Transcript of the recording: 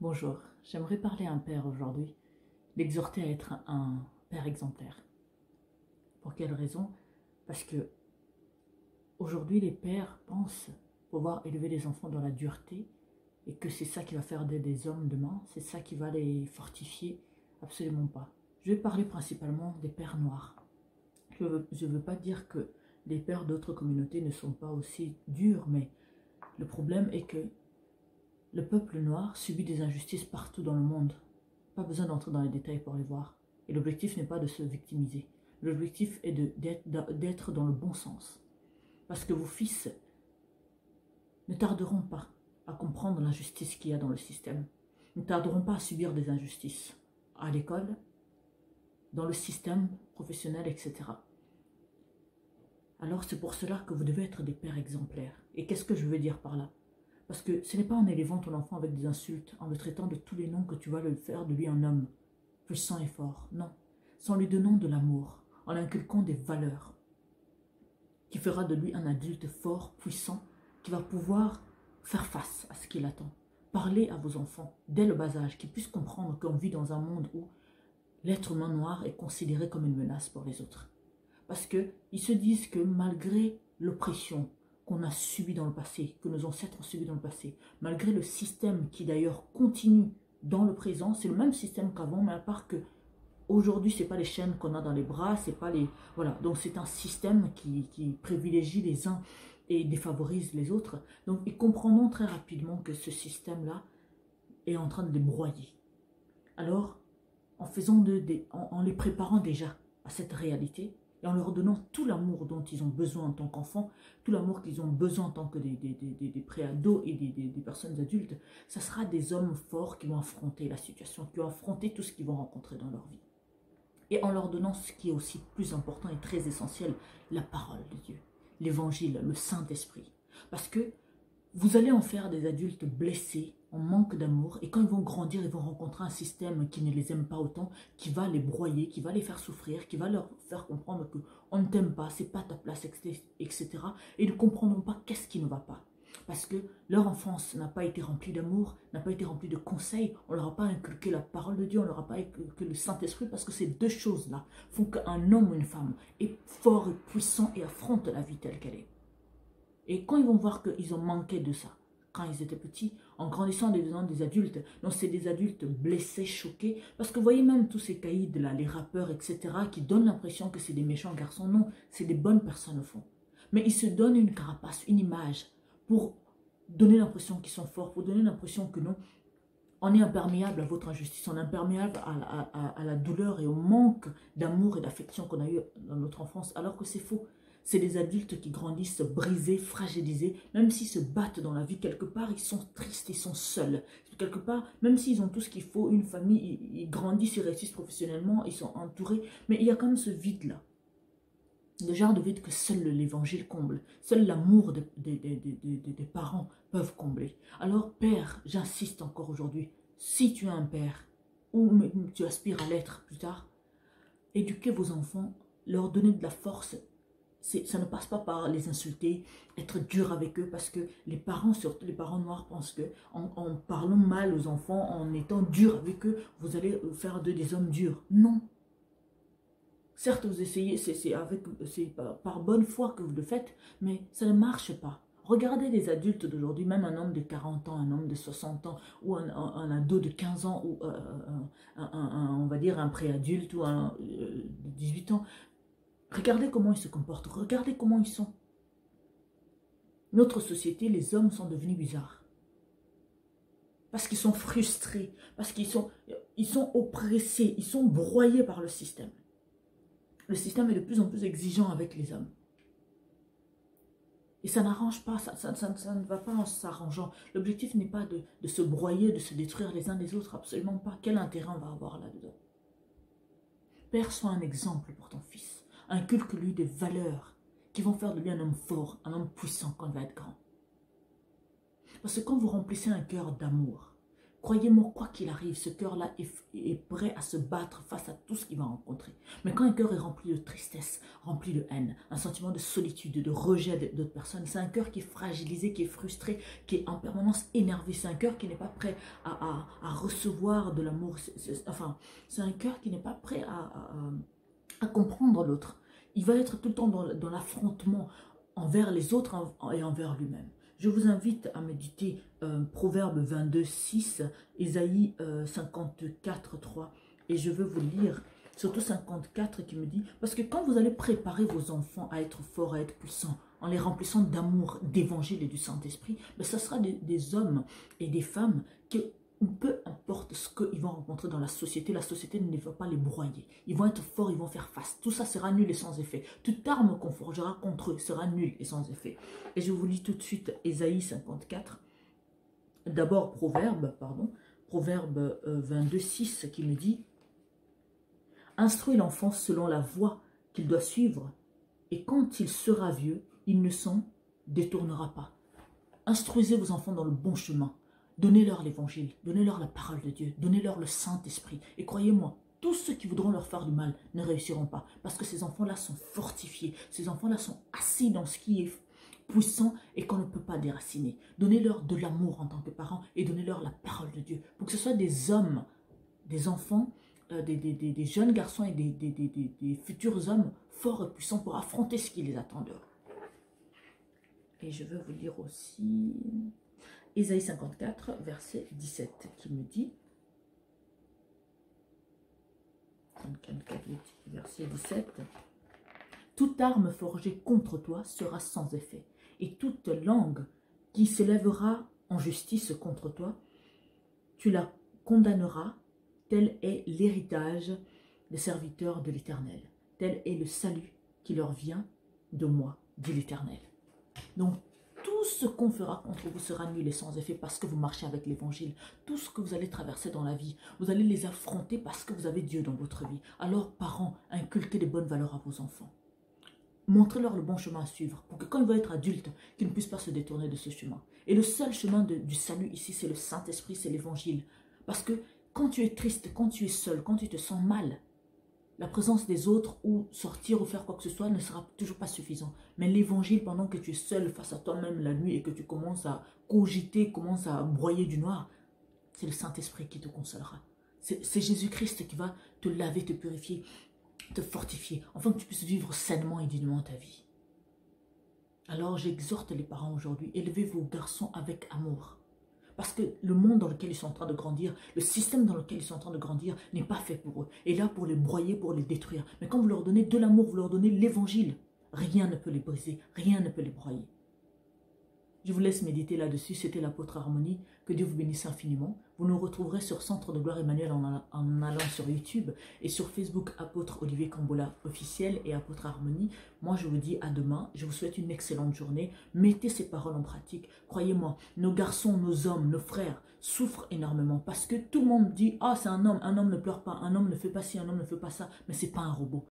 Bonjour, j'aimerais parler à un père aujourd'hui, l'exhorter à être un père exemplaire. Pour quelle raison? Parce que aujourd'hui les pères pensent pouvoir élever les enfants dans la dureté et que c'est ça qui va faire des hommes demain, c'est ça qui va les fortifier. Absolument pas. Je vais parler principalement des pères noirs. Je veux pas dire que les pères d'autres communautés ne sont pas aussi durs, mais le problème est que le peuple noir subit des injustices partout dans le monde. Pas besoin d'entrer dans les détails pour les voir. Et l'objectif n'est pas de se victimiser. L'objectif est d'être dans le bon sens. Parce que vos fils ne tarderont pas à comprendre l'injustice qu'il y a dans le système. Ne tarderont pas à subir des injustices à l'école, dans le système professionnel, etc. Alors c'est pour cela que vous devez être des pères exemplaires. Et qu'est-ce que je veux dire par là? Parce que ce n'est pas en élevant ton enfant avec des insultes, en le traitant de tous les noms que tu vas le faire de lui un homme puissant et fort. Non. C'est en lui donnant de l'amour, en lui inculquant des valeurs, qui fera de lui un adulte fort, puissant, qui va pouvoir faire face à ce qu'il attend. Parlez à vos enfants dès le bas âge, qu'ils puissent comprendre qu'on vit dans un monde où l'être humain noir est considéré comme une menace pour les autres. Parce qu'ils se disent que malgré l'oppression qu'on a subie dans le passé, que nos ancêtres ont subi dans le passé, malgré le système qui d'ailleurs continue dans le présent, c'est le même système qu'avant, mais à part que aujourd'hui, ce n'est pas les chaînes qu'on a dans les bras, c'est pas les... Voilà, donc c'est un système qui privilégie les uns et défavorise les autres. Donc ils comprendront très rapidement que ce système-là est en train de les broyer. Alors, en les préparant déjà à cette réalité, et en leur donnant tout l'amour dont ils ont besoin en tant qu'enfants, tout l'amour qu'ils ont besoin en tant que des préados et des personnes adultes, ça sera des hommes forts qui vont affronter la situation, qui vont affronter tout ce qu'ils vont rencontrer dans leur vie. Et en leur donnant ce qui est aussi plus important et très essentiel, la parole de Dieu, l'évangile, le Saint-Esprit. Parce que vous allez en faire des adultes blessés, en manque d'amour, et quand ils vont grandir, ils vont rencontrer un système qui ne les aime pas autant, qui va les broyer, qui va les faire souffrir, qui va leur faire comprendre que on ne t'aime pas, c'est pas ta place, etc. Et ils ne comprendront pas qu'est-ce qui ne va pas. Parce que leur enfance n'a pas été remplie d'amour, n'a pas été remplie de conseils, on ne leur a pas inculqué la parole de Dieu, on ne leur a pas inculqué le Saint-Esprit, parce que ces deux choses-là font qu'un homme ou une femme est fort et puissant et affronte la vie telle qu'elle est. Et quand ils vont voir qu'ils ont manqué de ça, quand ils étaient petits, en grandissant, en devenant des adultes, non, c'est des adultes blessés, choqués, parce que vous voyez même tous ces caïds là, les rappeurs, etc., qui donnent l'impression que c'est des méchants garçons. Non, c'est des bonnes personnes au fond. Mais ils se donnent une carapace, une image, pour donner l'impression qu'ils sont forts, pour donner l'impression que non, on est imperméable à votre injustice, on est imperméable à la douleur et au manque d'amour et d'affection qu'on a eu dans notre enfance, alors que c'est faux. C'est des adultes qui grandissent brisés, fragilisés, même s'ils se battent dans la vie, quelque part, ils sont tristes, ils sont seuls. Quelque part, même s'ils ont tout ce qu'il faut, une famille, ils grandissent, ils réussissent professionnellement, ils sont entourés, mais il y a quand même ce vide-là. Le genre de vide que seul l'évangile comble, seul l'amour des parents peuvent combler. Alors, père, j'insiste encore aujourd'hui, si tu es un père, ou tu aspires à l'être plus tard, éduquez vos enfants, leur donner de la force. Ça ne passe pas par les insulter, être dur avec eux, parce que les parents, surtout les parents noirs, pensent que en parlant mal aux enfants, en étant dur avec eux, vous allez faire d'eux des hommes durs. Non. Certes, vous essayez, c'est par bonne foi que vous le faites, mais ça ne marche pas. Regardez les adultes d'aujourd'hui, même un homme de 40 ans, un homme de 60 ans, ou un ado de 15 ans, ou on va dire un préadulte, ou un de 18 ans. Regardez comment ils se comportent, regardez comment ils sont. Notre société, les hommes sont devenus bizarres. Parce qu'ils sont frustrés, parce qu'ils sont oppressés, ils sont broyés par le système. Le système est de plus en plus exigeant avec les hommes. Et ça n'arrange pas, ça ne va pas en s'arrangeant. L'objectif n'est pas de se broyer, de se détruire les uns les autres, absolument pas. Quel intérêt on va avoir là-dedans? Père, sois un exemple pour ton fils. Inculque-lui des valeurs qui vont faire de lui un homme fort, un homme puissant quand il va être grand. Parce que quand vous remplissez un cœur d'amour, Croyez-moi, quoi qu'il arrive, ce cœur-là est prêt à se battre face à tout ce qu'il va rencontrer. Mais quand un cœur est rempli de tristesse, rempli de haine, un sentiment de solitude, de rejet d'autres personnes, c'est un cœur qui est fragilisé, qui est frustré, qui est en permanence énervé. C'est un cœur qui n'est pas prêt à recevoir de l'amour. Enfin, c'est un cœur qui n'est pas prêt à comprendre l'autre. Il va être tout le temps dans l'affrontement envers les autres et envers lui-même. Je vous invite à méditer Proverbe 22, 6, Ésaïe 54, 3. Et je veux vous lire, surtout 54 qui me dit, parce que quand vous allez préparer vos enfants à être forts, à être puissants, en les remplissant d'amour, d'évangile et du Saint-Esprit, ben, ce sera des hommes et des femmes qui, peu importe ce qu'ils vont rencontrer dans la société ne va pas les broyer. Ils vont être forts, ils vont faire face. Tout ça sera nul et sans effet. Toute arme qu'on forgera contre eux sera nulle et sans effet. Et je vous lis tout de suite Ésaïe 54. D'abord Proverbe 22, 6 qui me dit « Instruis l'enfant selon la voie qu'il doit suivre, et quand il sera vieux, il ne s'en détournera pas. » Instruisez vos enfants dans le bon chemin. Donnez-leur l'évangile, donnez-leur la parole de Dieu, donnez-leur le Saint-Esprit. Et croyez-moi, tous ceux qui voudront leur faire du mal ne réussiront pas. Parce que ces enfants-là sont fortifiés. Ces enfants-là sont assis dans ce qui est puissant et qu'on ne peut pas déraciner. Donnez-leur de l'amour en tant que parents et donnez-leur la parole de Dieu. Pour que ce soit des hommes, des enfants, des jeunes garçons et des futurs hommes forts et puissants pour affronter ce qui les attend dehors. Et je veux vous lire aussi Ésaïe 54, verset 17, qui me dit, 54, verset 17, « Toute arme forgée contre toi sera sans effet, et toute langue qui s'élèvera en justice contre toi, tu la condamneras, tel est l'héritage des serviteurs de l'Éternel, tel est le salut qui leur vient de moi, dit l'Éternel. » Donc, tout ce qu'on fera contre vous sera nul et sans effet parce que vous marchez avec l'évangile. Tout ce que vous allez traverser dans la vie, vous allez les affronter parce que vous avez Dieu dans votre vie. Alors, parents, inculquez des bonnes valeurs à vos enfants. Montrez-leur le bon chemin à suivre pour que quand ils vont être adultes, qu'ils ne puissent pas se détourner de ce chemin. Et le seul chemin du salut ici, c'est le Saint-Esprit, c'est l'évangile. Parce que quand tu es triste, quand tu es seul, quand tu te sens mal, la présence des autres ou sortir ou faire quoi que ce soit ne sera toujours pas suffisant. Mais l'évangile, pendant que tu es seul face à toi-même la nuit et que tu commences à cogiter, commences à broyer du noir, c'est le Saint-Esprit qui te consolera. C'est Jésus-Christ qui va te laver, te purifier, te fortifier, afin que tu puisses vivre sainement et dignement ta vie. Alors j'exhorte les parents aujourd'hui, élevez vos garçons avec amour. Parce que le monde dans lequel ils sont en train de grandir, le système dans lequel ils sont en train de grandir n'est pas fait pour eux. Et là pour les broyer, pour les détruire. Mais quand vous leur donnez de l'amour, vous leur donnez l'évangile, rien ne peut les briser, rien ne peut les broyer. Je vous laisse méditer là-dessus. C'était l'apôtre Harmonie. Que Dieu vous bénisse infiniment. Vous nous retrouverez sur Centre de Gloire Emmanuel en allant sur YouTube et sur Facebook, apôtre Olivier Cambola officiel et apôtre Harmonie. Moi, je vous dis à demain. Je vous souhaite une excellente journée. Mettez ces paroles en pratique. Croyez-moi, nos garçons, nos hommes, nos frères souffrent énormément parce que tout le monde dit « Ah, c'est un homme ne pleure pas, un homme ne fait pas ci, un homme ne fait pas ça. » Mais ce n'est pas un robot.